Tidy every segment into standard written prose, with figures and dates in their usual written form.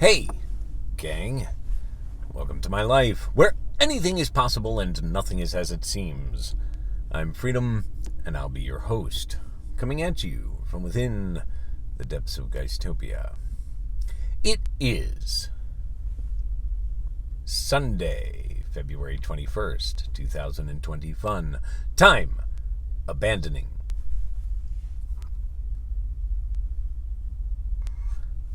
Hey, gang. Welcome to my life, where anything is possible and nothing is as it seems. I'm Freedom, and I'll be your host, coming at you from within the depths of Geistopia. It is Sunday, February 21st, 2020 fun. Time, abandoning.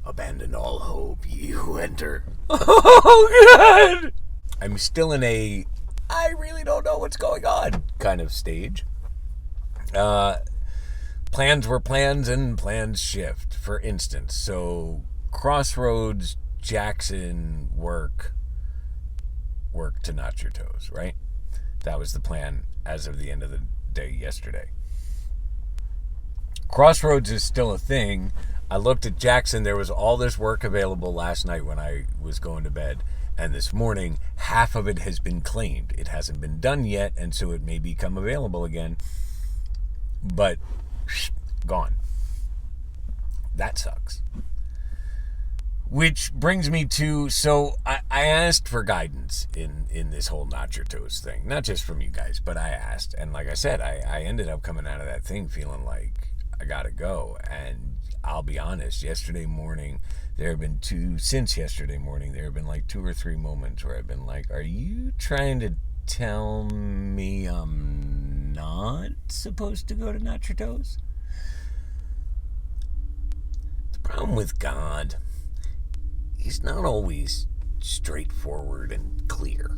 Abandon all hope, ye who enter. Oh, God! I'm still in a I really don't know what's going on kind of stage. Plans were plans and plans shift. For instance, so Crossroads, Jackson, work to Not Your Toes, right? That was the plan as of the end of the day yesterday. Crossroads is still a thing. I looked at Jackson. There was all this work available last night when I was going to bed. And this morning, half of it has been claimed. It hasn't been done yet, and so it may become available again. But, gone. That sucks. Which brings me to, so I asked for guidance in this whole Not Your Toes thing. Not just from you guys, but I asked. And like I said, I ended up coming out of that thing feeling like I gotta go. And I'll be honest, yesterday morning, there have been since yesterday morning, there have been like 2 or 3 moments where I've been like, are you trying to tell me I'm not supposed to go to Not Your Toes? The problem with God, he's not always straightforward and clear.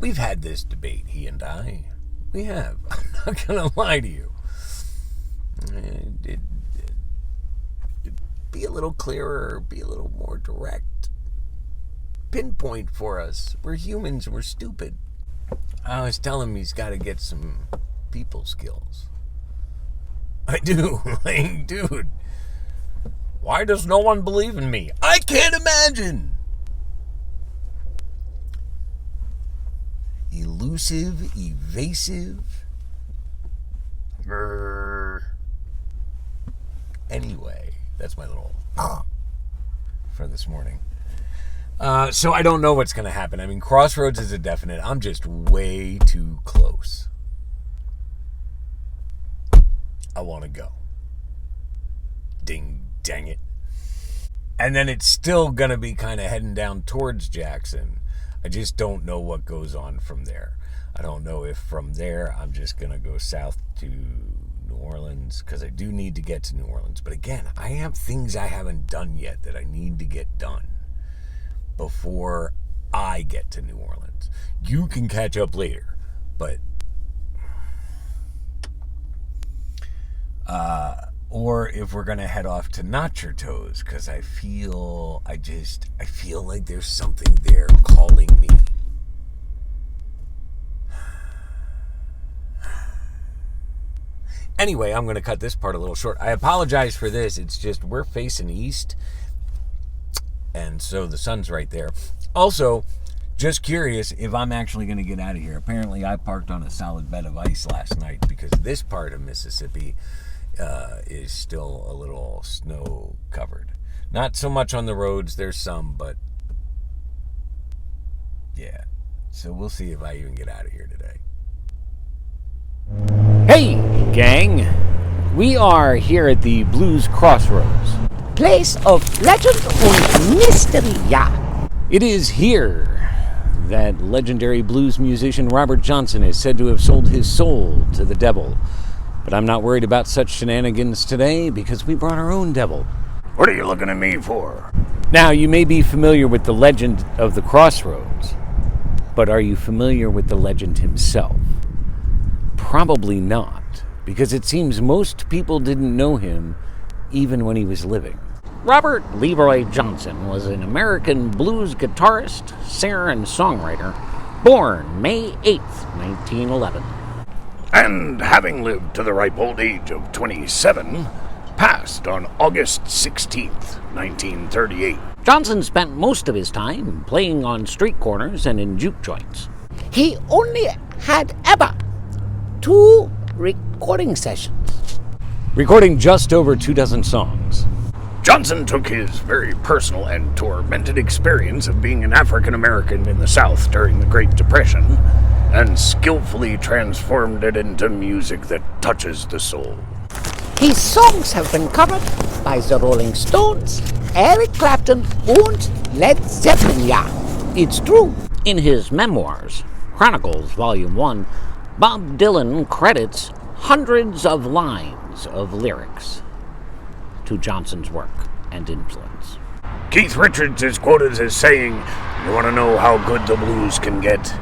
We've had this debate, he and I. We have. I'm not going to lie to you. It'd be a little clearer, be a little more direct. Pinpoint for us. We're humans, we're stupid. I always tell him he's got to get some people skills. I do. Like, dude, why does no one believe in me? I can't imagine. Elusive, evasive. Anyway, that's my little for this morning. So I don't know what's going to happen. I mean, Crossroads is a definite. I'm just way too close. I want to go. Ding, dang it. And then it's still going to be kind of heading down towards Jackson. I just don't know what goes on from there. I don't know if from there I'm just going to go south to New Orleans, because I do need to get to New Orleans. But again, I have things I haven't done yet that I need to get done before I get to New Orleans. You can catch up later, but or if we're going to head off to Not Your Toes, because I feel like there's something there calling me. Anyway, I'm going to cut this part a little short. I apologize for this. It's just we're facing east, and so the sun's right there. Also, just curious if I'm actually going to get out of here. Apparently, I parked on a solid bed of ice last night because this part of Mississippi is still a little snow covered. Not so much on the roads. There's some, but yeah. So we'll see if I even get out of here today. Hey, gang! We are here at the Blues Crossroads. Place of legend and mystery, yeah. It is here that legendary blues musician Robert Johnson is said to have sold his soul to the devil. But I'm not worried about such shenanigans today because we brought our own devil. What are you looking at me for? Now, you may be familiar with the legend of the Crossroads, but are you familiar with the legend himself? Probably not, because it seems most people didn't know him even when he was living. Robert Leroy Johnson was an American blues guitarist, singer, and songwriter, born May 8th, 1911. And having lived to the ripe old age of 27, passed on August 16th, 1938. Johnson spent most of his time playing on street corners and in juke joints. He only had ever 2 recording sessions. recording just over 24 songs. Johnson took his very personal and tormented experience of being an African American in the South during the Great Depression and skillfully transformed it into music that touches the soul. His songs have been covered by the Rolling Stones, Eric Clapton, and Led Zeppelin. Yeah, it's true. In his memoirs, Chronicles Volume 1, Bob Dylan credits hundreds of lines of lyrics to Johnson's work and influence. Keith Richards is quoted as saying, "You want to know how good the blues can get?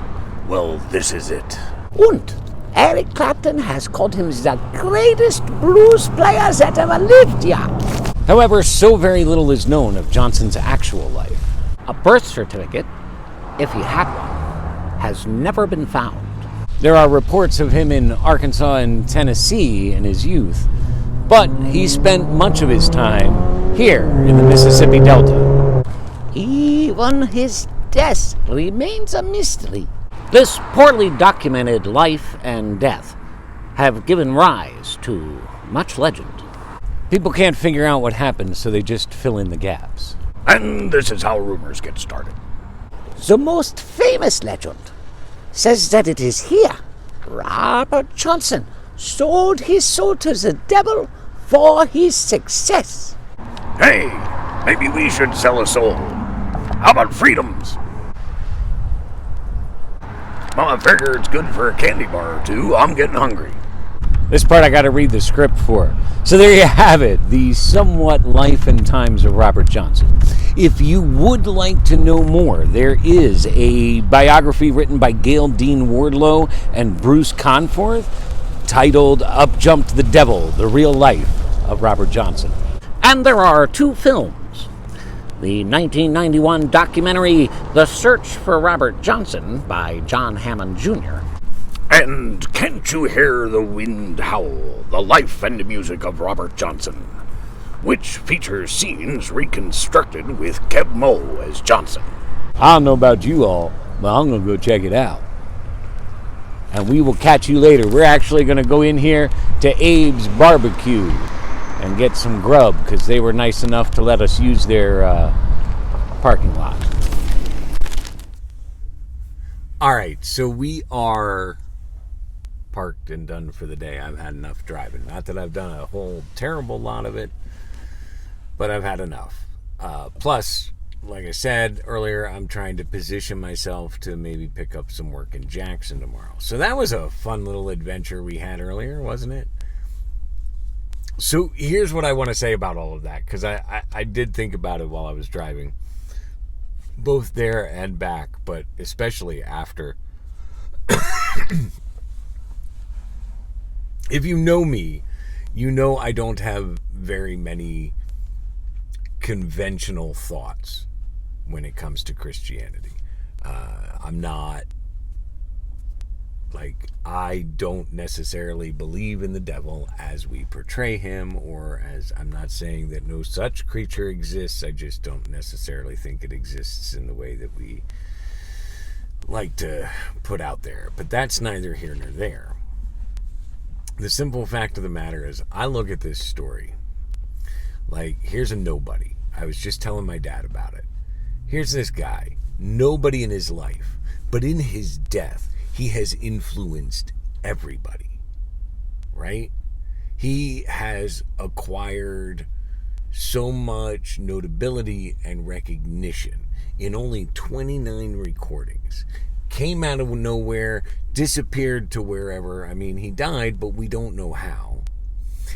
Well, this is it." And Eric Clapton has called him the greatest blues player that ever lived. Yeah. However, so very little is known of Johnson's actual life. A birth certificate, if he had one, has never been found. There are reports of him in Arkansas and Tennessee in his youth, but he spent much of his time here in the Mississippi Delta. Even his death remains a mystery. This poorly documented life and death have given rise to much legend. People can't figure out what happened, so they just fill in the gaps. And this is how rumors get started. The most famous legend says that it is here Robert Johnson sold his soul to the devil for his success. Hey, maybe we should sell a soul. How about freedoms? Well, I figure it's good for a candy bar or two. I'm getting hungry. This part I gotta read the script for. So there you have it, the somewhat life and times of Robert Johnson. If you would like to know more, there is a biography written by Gail Dean Wardlow and Bruce Conforth titled Up Jumped the Devil, The Real Life of Robert Johnson. And there are two films. The 1991 documentary The Search for Robert Johnson by John Hammond Jr. And Can't You Hear the Wind Howl? The Life and Music of Robert Johnson, which features scenes reconstructed with Keb Mo as Johnson. I don't know about you all, but I'm gonna go check it out. And we will catch you later. We're actually gonna go in here to Abe's Barbecue and get some grub, because they were nice enough to let us use their parking lot. All right, so we are parked and done for the day. I've had enough driving. Not that I've done a whole terrible lot of it, but I've had enough. Plus, like I said earlier, I'm trying to position myself to maybe pick up some work in Jackson tomorrow. So that was a fun little adventure we had earlier, wasn't it? So here's what I want to say about all of that, because I did think about it while I was driving, both there and back, but especially after. If you know me, you know I don't have very many conventional thoughts when it comes to Christianity. I'm not, I don't necessarily believe in the devil as we portray him, or as, I'm not saying that no such creature exists. I just don't necessarily think it exists in the way that we like to put out there. But that's neither here nor there. The simple fact of the matter is, I look at this story like, here's a nobody. I was just telling my dad about it. Here's this guy, nobody in his life, but in his death, he has influenced everybody, right? He has acquired so much notability and recognition in only 29 recordings. Came out of nowhere, disappeared to wherever. I mean, he died, but we don't know how.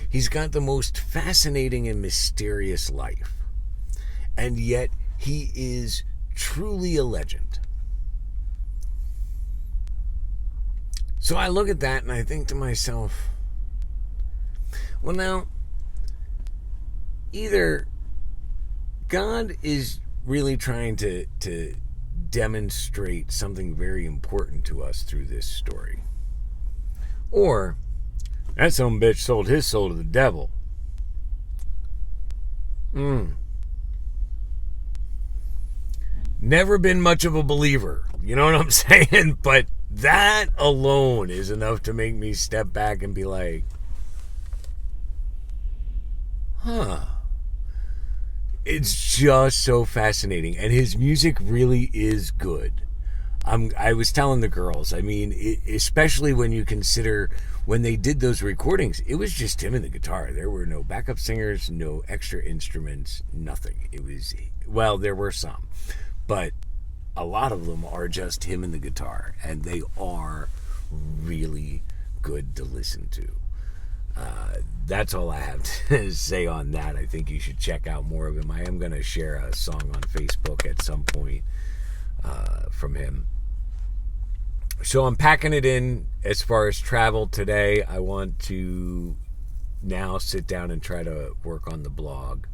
He's got the most fascinating and mysterious life. And yet, he is truly a legend. So I look at that and I think to myself, well, now, either God is really trying to demonstrate something very important to us through this story, or that son bitch sold his soul to the devil. Never been much of a believer, you know what I'm saying? But that alone is enough to make me step back and be like, It's just so fascinating. And his music really is good. I was telling the girls, I mean, especially when you consider when they did those recordings, it was just him and the guitar. There were no backup singers, no extra instruments, nothing. It was, well, there were some, but a lot of them are just him and the guitar, and they are really good to listen to. That's all I have to say on that. I think you should check out more of him. I am going to share a song on Facebook at some point from him. So I'm packing it in as far as travel today. I want to now sit down and try to work on the blog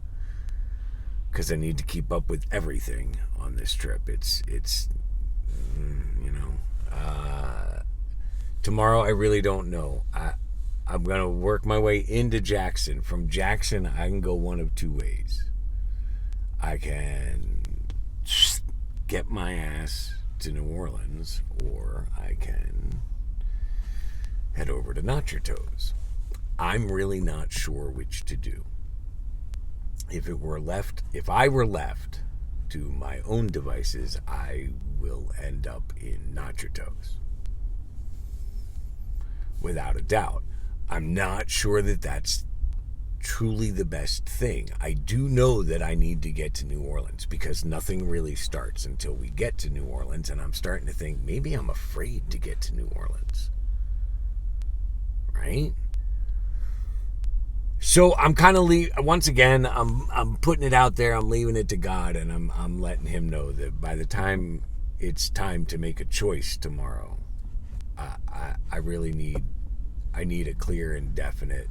because I need to keep up with everything on this trip. It's tomorrow I really don't know. I'm going to work my way into Jackson. From Jackson, I can go one of two ways. I can get my ass to New Orleans, or I can head over to Not Your Toes. I'm really not sure which to do. If I were left to my own devices, I will end up in Not Your Toes. Without a doubt. I'm not sure that that's truly the best thing. I do know that I need to get to New Orleans because nothing really starts until we get to New Orleans, and I'm starting to think maybe I'm afraid to get to New Orleans. Right? So I'm kind of once again, I'm putting it out there. I'm leaving it to God, and I'm letting him know that by the time it's time to make a choice tomorrow, I really need a clear and definite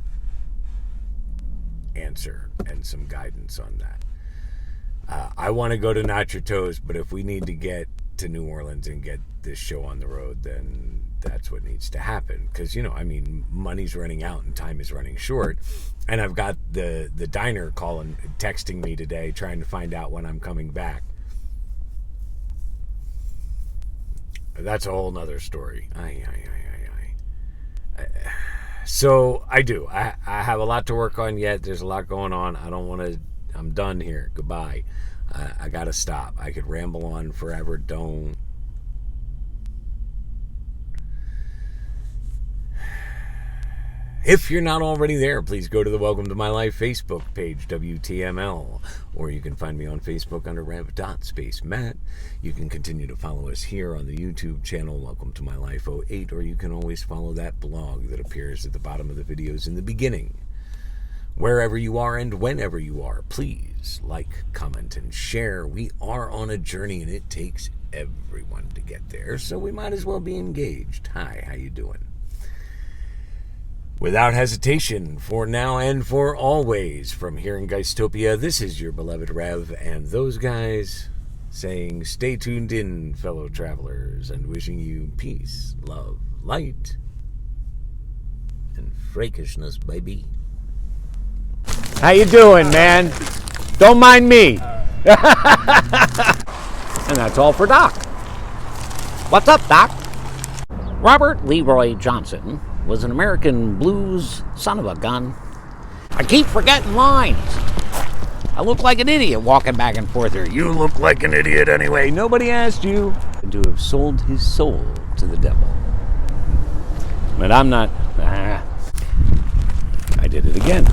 answer and some guidance on that. I want to go to Not Your Toes, but if we need to get to New Orleans and get this show on the road, then that's what needs to happen. Because, money's running out and time is running short. And I've got the diner texting me today, trying to find out when I'm coming back. That's a whole nother story. So I do. I have a lot to work on yet. There's a lot going on. I don't want to. I'm done here. Goodbye. I got to stop. I could ramble on forever. Don't. If you're not already there, please go to the Welcome to My Life Facebook page, WTML, or you can find me on Facebook under rev.spacemat. You can continue to follow us here on the YouTube channel, Welcome to My Life 08, or you can always follow that blog that appears at the bottom of the videos in the beginning. Wherever you are and whenever you are, please like, comment, and share. We are on a journey, and it takes everyone to get there, so we might as well be engaged. Hi, how you doing? Without hesitation, for now and for always, from here in Geistopia, this is your beloved Rev, and those guys saying, stay tuned in, fellow travelers, and wishing you peace, love, light, and freakishness, baby. How you doing, man? Don't mind me. And that's all for Doc. What's up, Doc? Robert Leroy Johnson was an American blues son of a gun. I keep forgetting lines. I look like an idiot walking back and forth here. You look like an idiot anyway. Nobody asked you to have sold his soul to the devil. But I'm not. I did it again.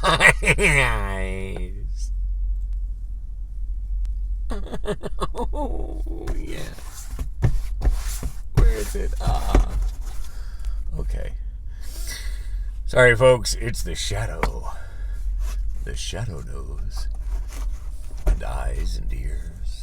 My eyes. Oh, yes. Where is it? Okay. Sorry, folks. It's the shadow. The shadow knows. And eyes and ears.